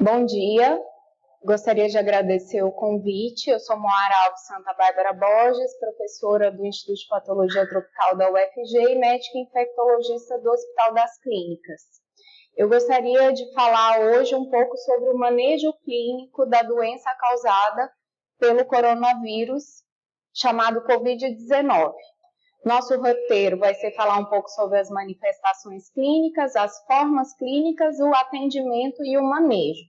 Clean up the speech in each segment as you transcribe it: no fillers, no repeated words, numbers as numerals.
Bom dia, gostaria de agradecer o convite. Eu sou Moara Alves Santa Bárbara Borges, professora do Instituto de Patologia Tropical da UFG e médica infectologista do Hospital das Clínicas. Eu gostaria de falar hoje um pouco sobre o manejo clínico da doença causada pelo coronavírus, chamado Covid-19. Nosso roteiro vai ser falar um pouco sobre as manifestações clínicas, as formas clínicas, o atendimento e o manejo.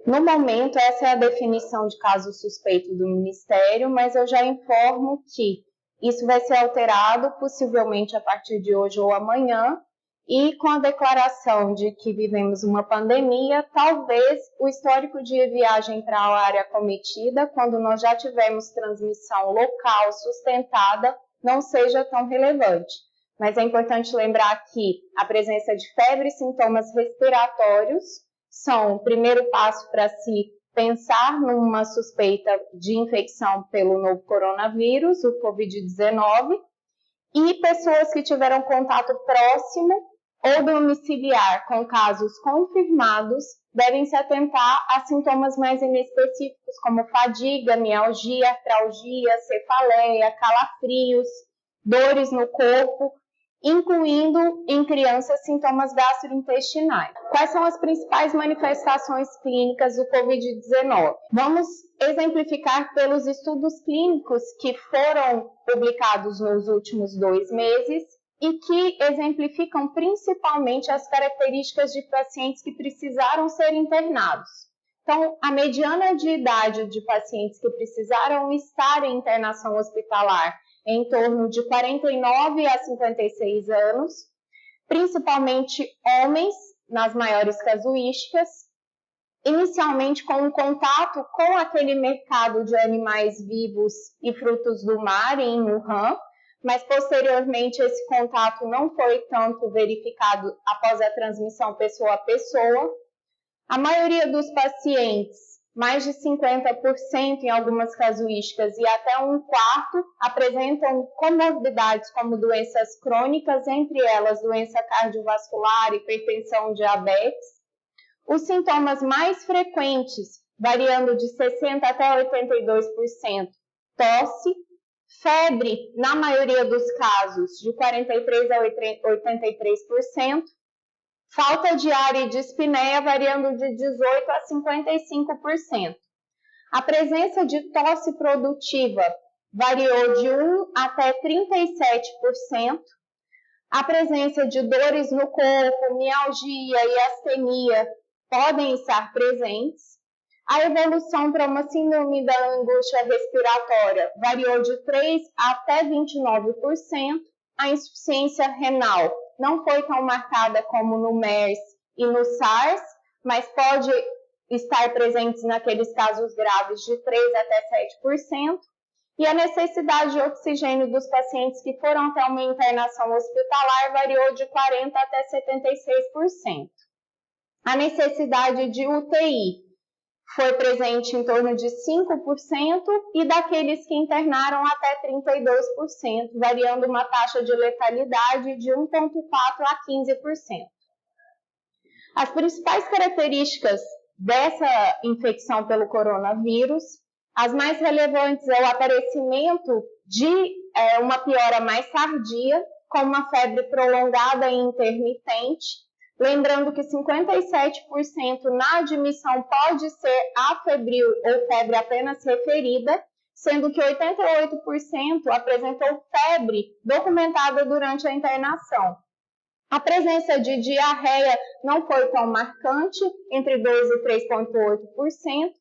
No momento, essa é a definição de caso suspeito do Ministério, mas eu já informo que isso vai ser alterado possivelmente a partir de hoje ou amanhã, e com a declaração de que vivemos uma pandemia, talvez o histórico de viagem para a área acometida, quando nós já tivemos transmissão local sustentada, não seja tão relevante. Mas é importante lembrar que a presença de febre e sintomas respiratórios são o primeiro passo para se pensar numa suspeita de infecção pelo novo coronavírus, o Covid-19, e pessoas que tiveram contato próximo ou domiciliar com casos confirmados devem se atentar a sintomas mais inespecíficos, como fadiga, mialgia, artralgia, cefaleia, calafrios, dores no corpo, incluindo em crianças sintomas gastrointestinais. Quais são as principais manifestações clínicas do Covid-19? Vamos exemplificar pelos estudos clínicos que foram publicados nos últimos 2 meses e que exemplificam principalmente as características de pacientes que precisaram ser internados. Então, a mediana de idade de pacientes que precisaram estar em internação hospitalar é em torno de 49 a 56 anos, principalmente homens, nas maiores casuísticas, inicialmente com um contato com aquele mercado de animais vivos e frutos do mar em Wuhan, mas posteriormente esse contato não foi tanto verificado após a transmissão pessoa a pessoa. A maioria dos pacientes, mais de 50% em algumas casuísticas e até 1/4, apresentam comorbidades como doenças crônicas, entre elas doença cardiovascular, hipertensão, diabetes. Os sintomas mais frequentes, variando de 60% até 82%, tosse, febre, na maioria dos casos, de 43% a 83%, falta de ar e dispneia, variando de 18% a 55%. A presença de tosse produtiva variou de 1% até 37%. A presença de dores no corpo, mialgia e astenia podem estar presentes. A evolução para uma síndrome da angústia respiratória variou de 3% até 29%. A insuficiência renal não foi tão marcada como no MERS e no SARS, mas pode estar presente naqueles casos graves de 3% até 7%. E a necessidade de oxigênio dos pacientes que foram até uma internação hospitalar variou de 40% até 76%. A necessidade de UTI foi presente em torno de 5% e daqueles que internaram até 32%, variando uma taxa de letalidade de 1,4% a 15%. As principais características dessa infecção pelo coronavírus, as mais relevantes é o aparecimento de uma piora mais tardia, com uma febre prolongada e intermitente. Lembrando que 57% na admissão pode ser afebril ou febre apenas referida, sendo que 88% apresentou febre documentada durante a internação. A presença de diarreia não foi tão marcante, entre 2% e 3,8%,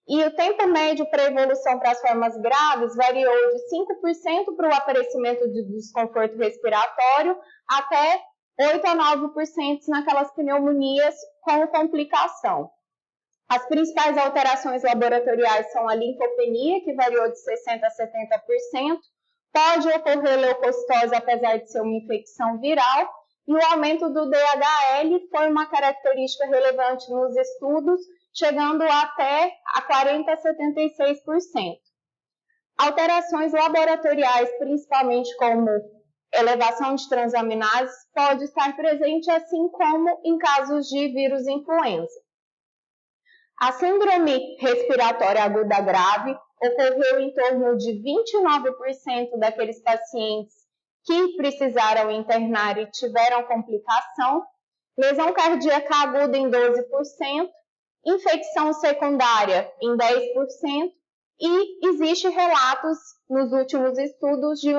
e o tempo médio para evolução para as formas graves variou de 5% para o aparecimento de desconforto respiratório até 8% a 9% naquelas pneumonias com complicação. As principais alterações laboratoriais são a linfopenia, que variou de 60% a 70%, pode ocorrer leucocitose apesar de ser uma infecção viral, e o aumento do DHL foi uma característica relevante nos estudos, chegando até a 40% a 76%. Alterações laboratoriais, principalmente como elevação de transaminases, pode estar presente, assim como em casos de vírus influenza. A síndrome respiratória aguda grave ocorreu em torno de 29% daqueles pacientes que precisaram internar e tiveram complicação, lesão cardíaca aguda em 12%, infecção secundária em 10%, e existe relatos nos últimos estudos de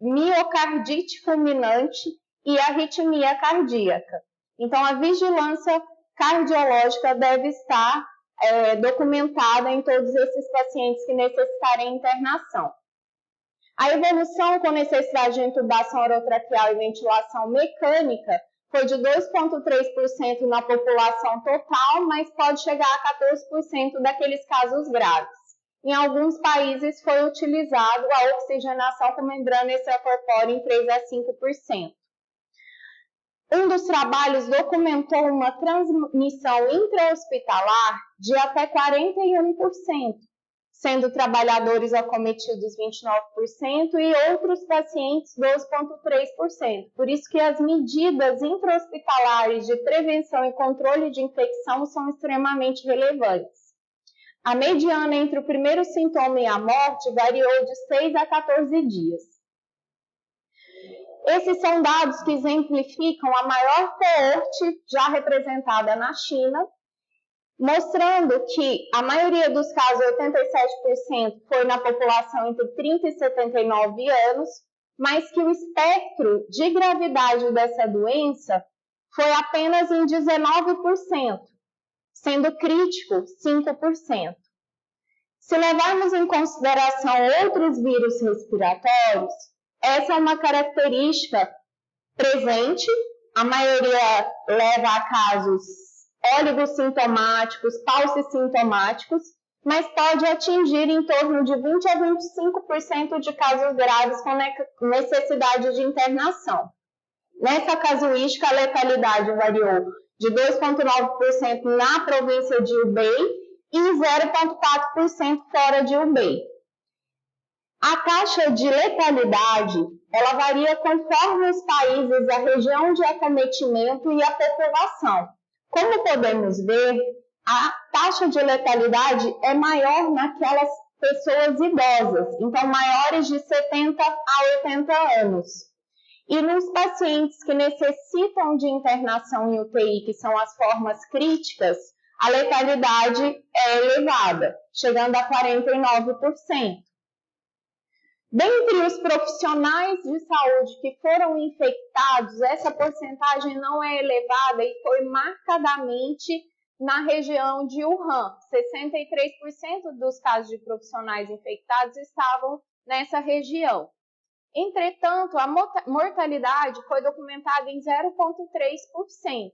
miocardite fulminante e arritmia cardíaca. Então, a vigilância cardiológica deve estar documentada em todos esses pacientes que necessitarem internação. A evolução com necessidade de intubação orotraqueal e ventilação mecânica foi de 2,3% na população total, mas pode chegar a 14% daqueles casos graves. Em alguns países foi utilizado a oxigenação com membrana extracorpórea em 3 a 5%. Um dos trabalhos documentou uma transmissão intra-hospitalar de até 41%, sendo trabalhadores acometidos 29% e outros pacientes 12,3%. Por isso que as medidas intra-hospitalares de prevenção e controle de infecção são extremamente relevantes. A mediana entre o primeiro sintoma e a morte variou de 6 a 14 dias. Esses são dados que exemplificam a maior coorte já representada na China, mostrando que a maioria dos casos, 87%, foi na população entre 30 e 79 anos, mas que o espectro de gravidade dessa doença foi apenas em 19%, sendo crítico 5%. Se levarmos em consideração outros vírus respiratórios, essa é uma característica presente, a maioria leva a casos oligossintomáticos, paucissintomáticos, mas pode atingir em torno de 20 a 25% de casos graves com necessidade de internação. Nessa casuística, a letalidade variou de 2,9% na província de Hubei e 0,4% fora de Hubei. A taxa de letalidade, ela varia conforme os países, a região de acometimento e a população. Como podemos ver, a taxa de letalidade é maior naquelas pessoas idosas, então maiores de 70 a 80 anos. E nos pacientes que necessitam de internação em UTI, que são as formas críticas, a letalidade é elevada, chegando a 49%. Dentre os profissionais de saúde que foram infectados, essa porcentagem não é elevada e foi marcadamente na região de Wuhan. 63% dos casos de profissionais infectados estavam nessa região. Entretanto, a mortalidade foi documentada em 0,3%.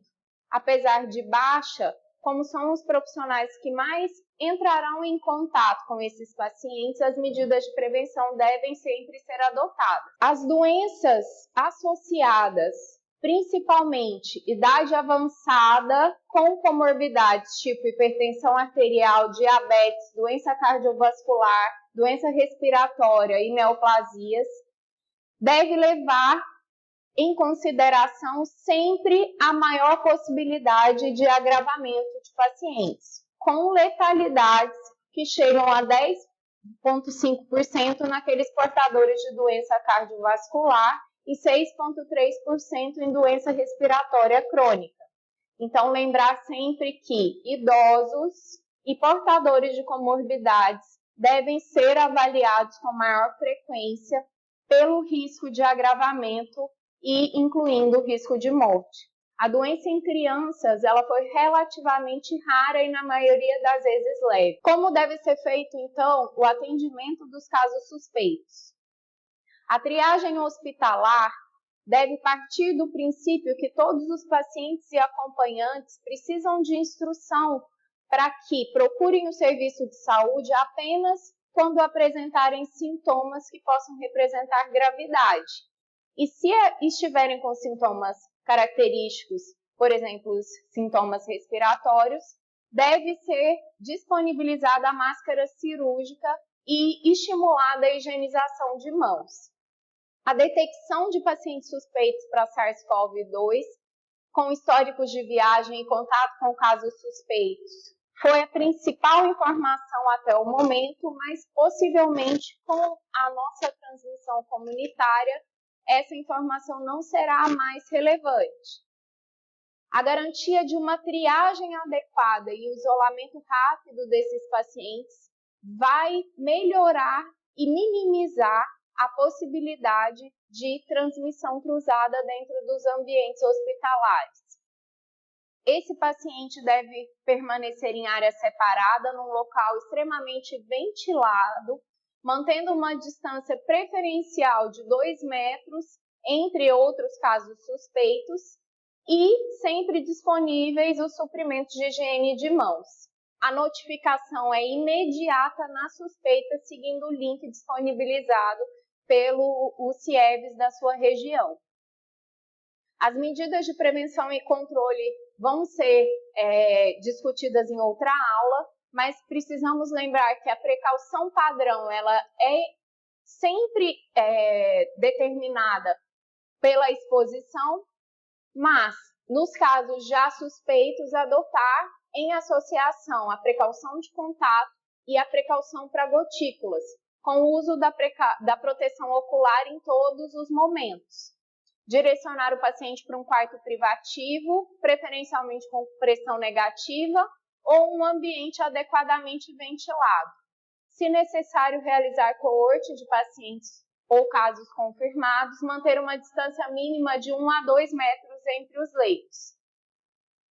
Apesar de baixa, como são os profissionais que mais entrarão em contato com esses pacientes, as medidas de prevenção devem sempre ser adotadas. As doenças associadas, principalmente idade avançada, com comorbidades tipo hipertensão arterial, diabetes, doença cardiovascular, doença respiratória e neoplasias, deve levar em consideração sempre a maior possibilidade de agravamento de pacientes, com letalidades que chegam a 10,5% naqueles portadores de doença cardiovascular e 6,3% em doença respiratória crônica. Então, lembrar sempre que idosos e portadores de comorbidades devem ser avaliados com maior frequência pelo risco de agravamento e incluindo o risco de morte. A doença em crianças, ela foi relativamente rara e na maioria das vezes leve. Como deve ser feito, então, o atendimento dos casos suspeitos? A triagem hospitalar deve partir do princípio que todos os pacientes e acompanhantes precisam de instrução para que procurem o serviço de saúde apenas quando apresentarem sintomas que possam representar gravidade. E se estiverem com sintomas característicos, por exemplo, os sintomas respiratórios, deve ser disponibilizada a máscara cirúrgica e estimulada a higienização de mãos. A detecção de pacientes suspeitos para SARS-CoV-2, com históricos de viagem e contato com casos suspeitos, foi a principal informação até o momento, mas possivelmente com a nossa transmissão comunitária, essa informação não será mais relevante. A garantia de uma triagem adequada e o isolamento rápido desses pacientes vai melhorar e minimizar a possibilidade de transmissão cruzada dentro dos ambientes hospitalares. Esse paciente deve permanecer em área separada, num local extremamente ventilado, mantendo uma distância preferencial de 2 metros, entre outros casos suspeitos, e sempre disponíveis os suprimentos de higiene de mãos. A notificação é imediata na suspeita, seguindo o link disponibilizado pelo CIEVES da sua região. As medidas de prevenção e controle vão ser discutidas em outra aula, mas precisamos lembrar que a precaução padrão ela é sempre determinada pela exposição, mas nos casos já suspeitos, adotar em associação a precaução de contato e a precaução para gotículas, com o uso da proteção ocular em todos os momentos. Direcionar o paciente para um quarto privativo, preferencialmente com pressão negativa, ou um ambiente adequadamente ventilado. Se necessário, realizar coorte de pacientes ou casos confirmados, manter uma distância mínima de 1 a 2 metros entre os leitos.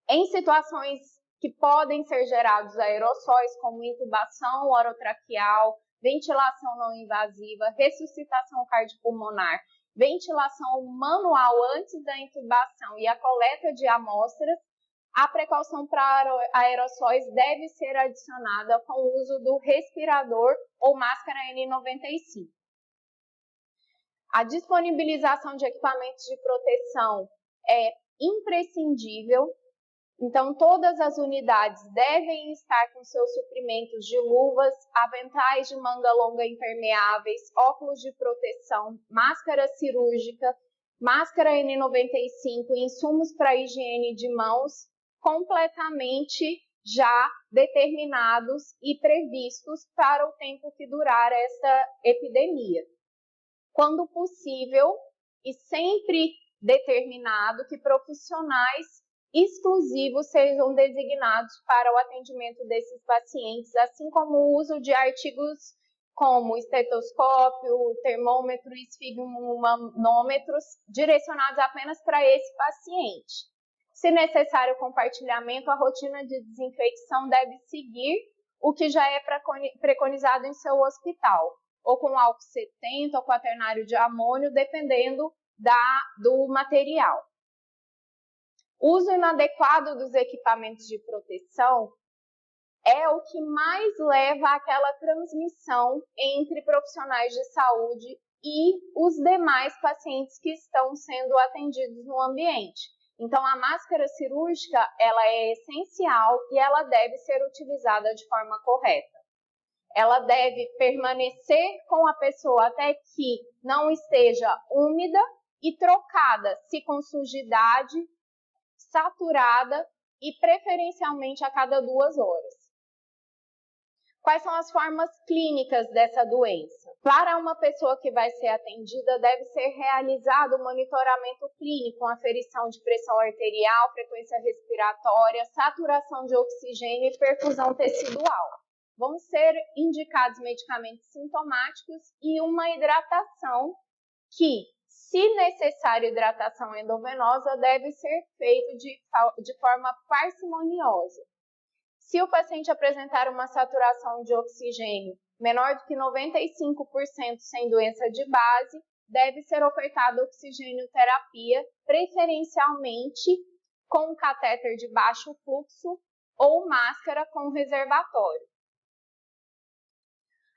Em situações que podem ser gerados aerossóis, como intubação orotraqueal, ventilação não invasiva, ressuscitação cardiopulmonar, ventilação manual antes da intubação e a coleta de amostras, a precaução para aerossóis deve ser adicionada com o uso do respirador ou máscara N95. A disponibilização de equipamentos de proteção é imprescindível, então todas as unidades devem estar com seus suprimentos de luvas, aventais de manga longa impermeáveis, óculos de proteção, máscara cirúrgica, máscara N95 e insumos para higiene de mãos completamente já determinados e previstos para o tempo que durar esta epidemia. Quando possível e sempre determinado que profissionais exclusivos sejam designados para o atendimento desses pacientes, assim como o uso de artigos como estetoscópio, termômetro e esfigmomanômetros direcionados apenas para esse paciente. Se necessário o compartilhamento, a rotina de desinfecção deve seguir o que já é preconizado em seu hospital, ou com álcool 70 ou quaternário de amônio, dependendo do material. O uso inadequado dos equipamentos de proteção é o que mais leva àquela transmissão entre profissionais de saúde e os demais pacientes que estão sendo atendidos no ambiente. Então, a máscara cirúrgica, ela é essencial e ela deve ser utilizada de forma correta. Ela deve permanecer com a pessoa até que não esteja úmida e trocada, se com sujidade, saturada e preferencialmente a cada 2 horas. Quais são as formas clínicas dessa doença? Para uma pessoa que vai ser atendida, deve ser realizado o monitoramento clínico, com aferição de pressão arterial, frequência respiratória, saturação de oxigênio e perfusão tecidual. Vão ser indicados medicamentos sintomáticos e uma hidratação que, se necessário hidratação endovenosa, deve ser feito de forma parcimoniosa. Se o paciente apresentar uma saturação de oxigênio menor do que 95% sem doença de base, deve ser ofertada oxigênio-terapia, preferencialmente com catéter de baixo fluxo ou máscara com reservatório.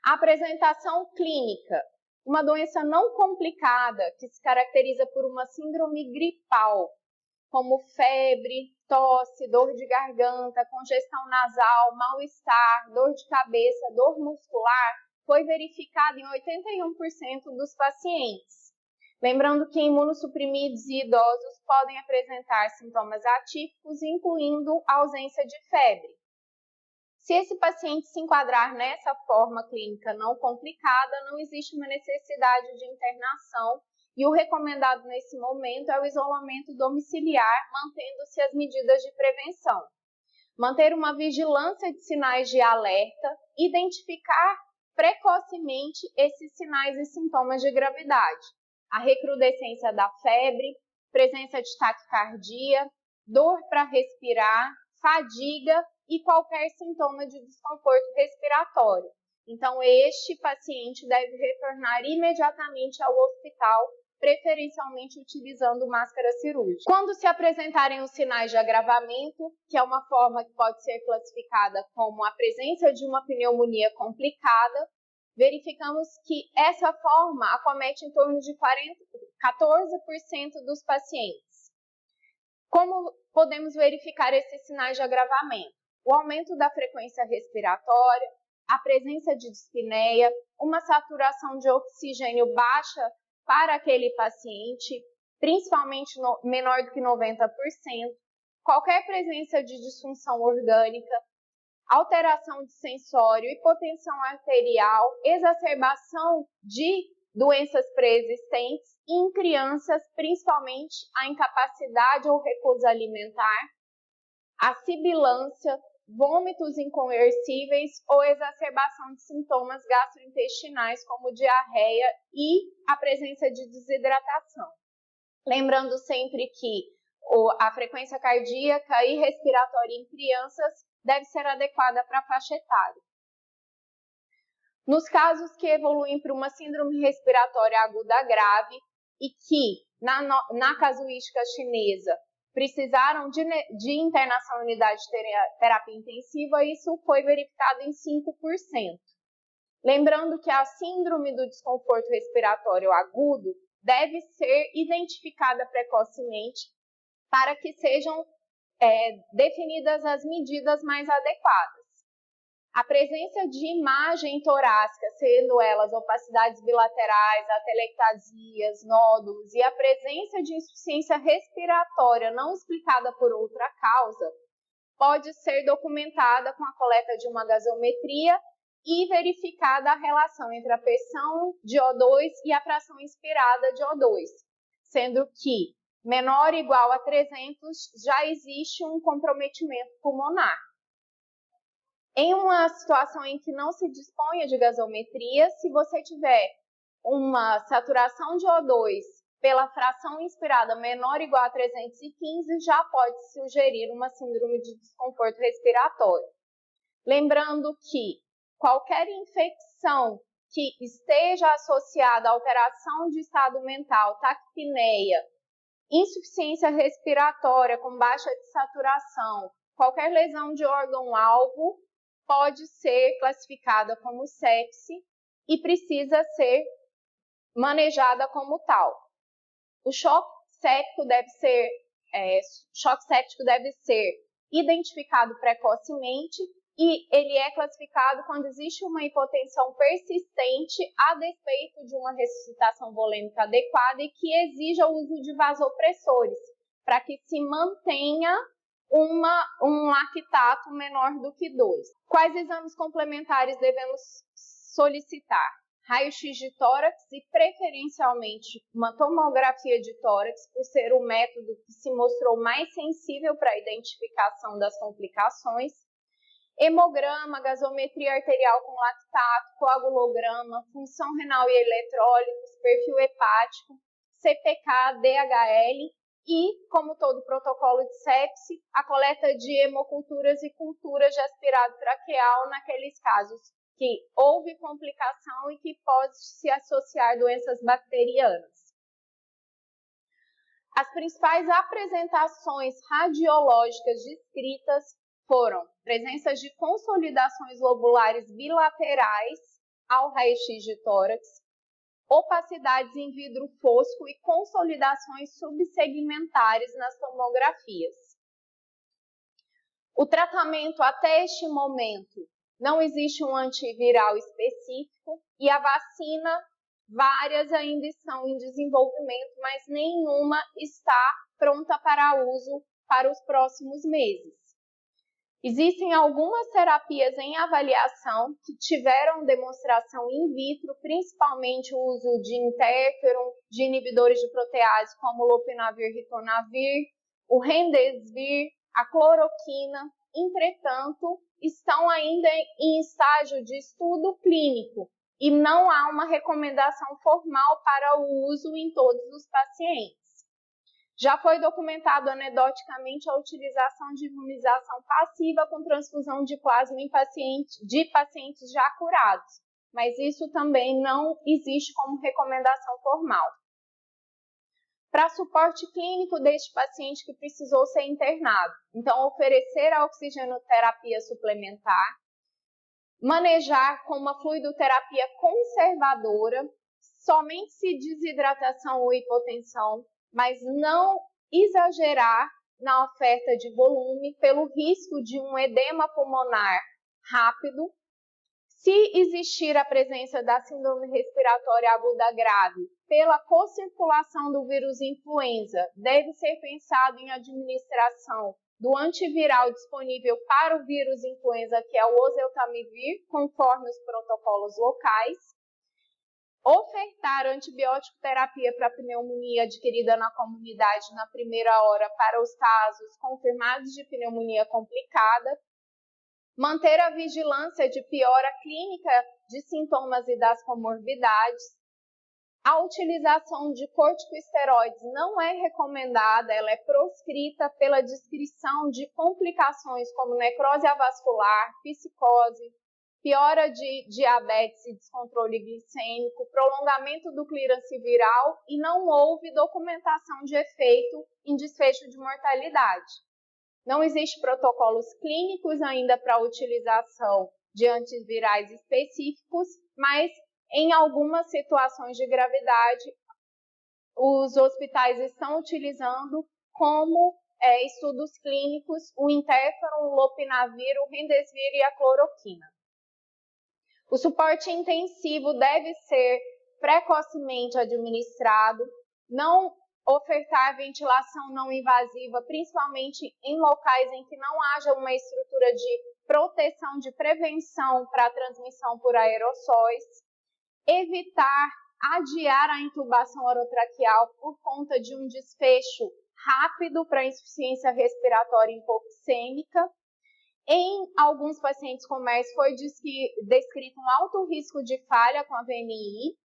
A apresentação clínica. Uma doença não complicada que se caracteriza por uma síndrome gripal, como febre, tosse, dor de garganta, congestão nasal, mal-estar, dor de cabeça, dor muscular, foi verificada em 81% dos pacientes. Lembrando que imunossuprimidos e idosos podem apresentar sintomas atípicos, incluindo ausência de febre. Se esse paciente se enquadrar nessa forma clínica não complicada, não existe uma necessidade de internação e o recomendado nesse momento é o isolamento domiciliar, mantendo-se as medidas de prevenção. Manter uma vigilância de sinais de alerta, identificar precocemente esses sinais e sintomas de gravidade. A recrudescência da febre, presença de taquicardia, dor para respirar, fadiga e qualquer sintoma de desconforto respiratório. Então, este paciente deve retornar imediatamente ao hospital, preferencialmente utilizando máscara cirúrgica. Quando se apresentarem os sinais de agravamento, que é uma forma que pode ser classificada como a presença de uma pneumonia complicada, verificamos que essa forma acomete em torno de 14% dos pacientes. Como podemos verificar esses sinais de agravamento? O aumento da frequência respiratória, a presença de dispneia, uma saturação de oxigênio baixa para aquele paciente, principalmente menor do que 90%, qualquer presença de disfunção orgânica, alteração de sensório, hipotensão arterial, exacerbação de doenças pré-existentes e em crianças, principalmente a incapacidade ou recusa alimentar, a sibilância, vômitos inconversíveis ou exacerbação de sintomas gastrointestinais como diarreia e a presença de desidratação. Lembrando sempre que a frequência cardíaca e respiratória em crianças deve ser adequada para a faixa etária. Nos casos que evoluem para uma síndrome respiratória aguda grave e que, na casuística chinesa, precisaram de internação em unidade de terapia intensiva, isso foi verificado em 5%. Lembrando que a síndrome do desconforto respiratório agudo deve ser identificada precocemente para que sejam definidas as medidas mais adequadas. A presença de imagem torácica, sendo elas opacidades bilaterais, atelectasias, nódulos, e a presença de insuficiência respiratória não explicada por outra causa, pode ser documentada com a coleta de uma gasometria e verificada a relação entre a pressão de O2 e a fração inspirada de O2, sendo que menor ou igual a 300 já existe um comprometimento pulmonar. Em uma situação em que não se disponha de gasometria, se você tiver uma saturação de O2 pela fração inspirada menor ou igual a 315, já pode sugerir uma síndrome de desconforto respiratório. Lembrando que qualquer infecção que esteja associada à alteração de estado mental, taquipneia, insuficiência respiratória com baixa de saturação, qualquer lesão de órgão-alvo, pode ser classificada como sepse e precisa ser manejada como tal. O choque séptico deve ser identificado precocemente e ele é classificado quando existe uma hipotensão persistente a despeito de uma ressuscitação volêmica adequada e que exija o uso de vasopressores, para que se mantenha um lactato menor do que 2. Quais exames complementares devemos solicitar? Raio-x de tórax e, preferencialmente, uma tomografia de tórax, por ser o método que se mostrou mais sensível para a identificação das complicações. Hemograma, gasometria arterial com lactato, coagulograma, função renal e eletrólitos, perfil hepático, CPK, DHL e, como todo protocolo de sepse, a coleta de hemoculturas e culturas de aspirado traqueal naqueles casos que houve complicação e que pode se associar doenças bacterianas. As principais apresentações radiológicas descritas foram presenças de consolidações lobulares bilaterais ao raio-x de tórax, opacidades em vidro fosco e consolidações subsegmentares nas tomografias. O tratamento até este momento não existe um antiviral específico e a vacina, várias ainda estão em desenvolvimento, mas nenhuma está pronta para uso para os próximos meses. Existem algumas terapias em avaliação que tiveram demonstração in vitro, principalmente o uso de interferon, de inibidores de protease como o lopinavir, ritonavir, o remdesivir, a cloroquina. Entretanto, estão ainda em estágio de estudo clínico e não há uma recomendação formal para o uso em todos os pacientes. Já foi documentado anedoticamente a utilização de imunização passiva com transfusão de plasma em pacientes já curados, mas isso também não existe como recomendação formal. Para suporte clínico deste paciente que precisou ser internado, então oferecer a oxigenoterapia suplementar, manejar com uma fluidoterapia conservadora, somente se desidratação ou hipotensão, mas não exagerar na oferta de volume pelo risco de um edema pulmonar rápido. Se existir a presença da síndrome respiratória aguda grave pela co-circulação do vírus influenza, deve ser pensado em administração do antiviral disponível para o vírus influenza, que é o oseltamivir, conforme os protocolos locais. Ofertar antibiótico terapia para pneumonia adquirida na comunidade na primeira hora para os casos confirmados de pneumonia complicada. Manter a vigilância de piora clínica de sintomas e das comorbidades. A utilização de corticosteroides não é recomendada, ela é proscrita pela descrição de complicações como necrose avascular, psicose, piora de diabetes e descontrole glicêmico, prolongamento do clearance viral e não houve documentação de efeito em desfecho de mortalidade. Não existem protocolos clínicos ainda para a utilização de antivirais específicos, mas em algumas situações de gravidade, os hospitais estão utilizando como estudos clínicos o interferon, o lopinavir, o remdesivir e a cloroquina. O suporte intensivo deve ser precocemente administrado, não ofertar ventilação não invasiva, principalmente em locais em que não haja uma estrutura de proteção, de prevenção para a transmissão por aerossóis, evitar adiar a intubação orotraqueal por conta de um desfecho rápido para insuficiência respiratória hipoxêmica. Em alguns pacientes com MERS foi descrito um alto risco de falha com a VNI.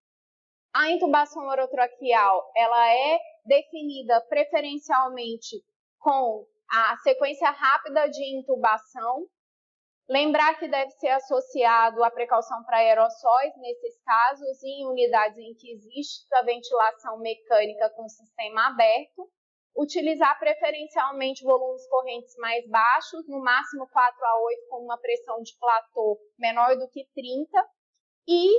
A intubação orotraqueal ela é definida preferencialmente com a sequência rápida de intubação. Lembrar que deve ser associado a precaução para aerossóis nesses casos e em unidades em que existe a ventilação mecânica com sistema aberto. Utilizar preferencialmente volumes correntes mais baixos, no máximo 4 a 8, com uma pressão de platô menor do que 30, e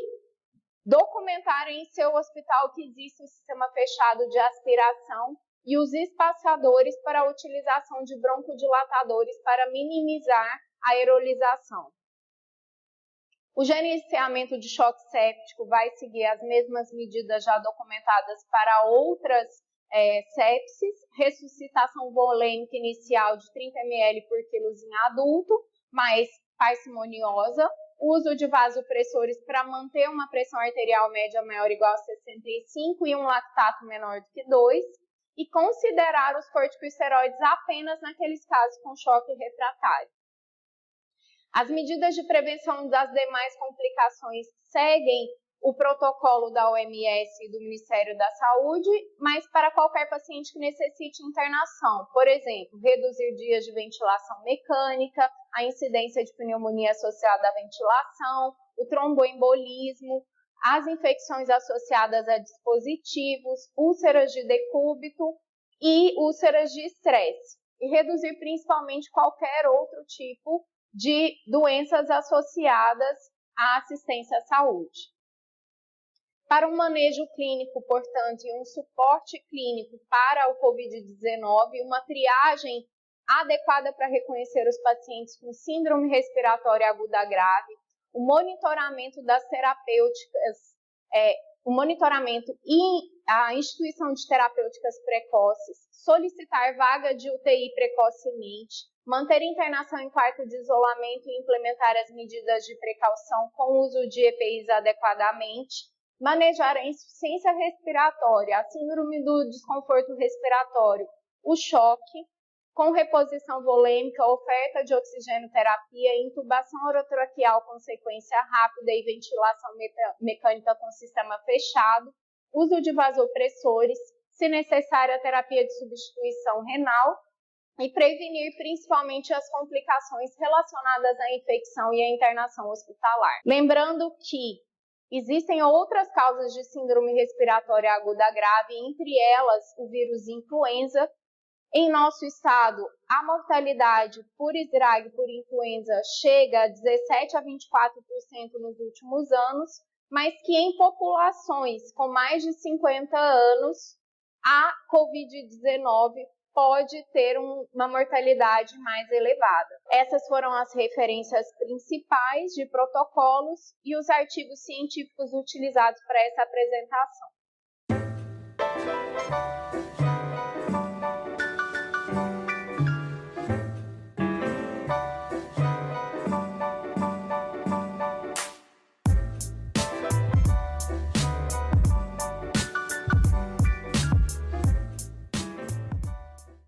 documentar em seu hospital que existe um sistema fechado de aspiração e os espaçadores para a utilização de broncodilatadores para minimizar a aerolização. O gerenciamento de choque séptico vai seguir as mesmas medidas já documentadas para outras sepsis, ressuscitação volêmica inicial de 30 ml por quilo em adulto, mais parcimoniosa, uso de vasopressores para manter uma pressão arterial média maior ou igual a 65 e um lactato menor do que 2, e considerar os corticosteroides apenas naqueles casos com choque refratário. As medidas de prevenção das demais complicações seguem o protocolo da OMS e do Ministério da Saúde, mas para qualquer paciente que necessite internação. Por exemplo, reduzir dias de ventilação mecânica, a incidência de pneumonia associada à ventilação, o tromboembolismo, as infecções associadas a dispositivos, úlceras de decúbito e úlceras de estresse. E reduzir principalmente qualquer outro tipo de doenças associadas à assistência à saúde. Para um manejo clínico, portanto, e um suporte clínico para o COVID-19, uma triagem adequada para reconhecer os pacientes com síndrome respiratória aguda grave, o monitoramento das terapêuticas o monitoramento e a instituição de terapêuticas precoces, solicitar vaga de UTI precocemente, manter internação em quarto de isolamento e implementar as medidas de precaução com o uso de EPIs adequadamente, manejar a insuficiência respiratória, a síndrome do desconforto respiratório, o choque, com reposição volêmica, oferta de oxigenoterapia, intubação orotraqueal com sequência rápida e ventilação mecânica com sistema fechado, uso de vasopressores, se necessária terapia de substituição renal e prevenir principalmente as complicações relacionadas à infecção e à internação hospitalar. Lembrando que existem outras causas de síndrome respiratória aguda grave, entre elas o vírus influenza. Em nosso estado, a mortalidade por esdrague por influenza chega a 17 a 24% nos últimos anos, mas que em populações com mais de 50 anos, a Covid-19 pode ter uma mortalidade mais elevada. Essas foram as referências principais de protocolos e os artigos científicos utilizados para essa apresentação.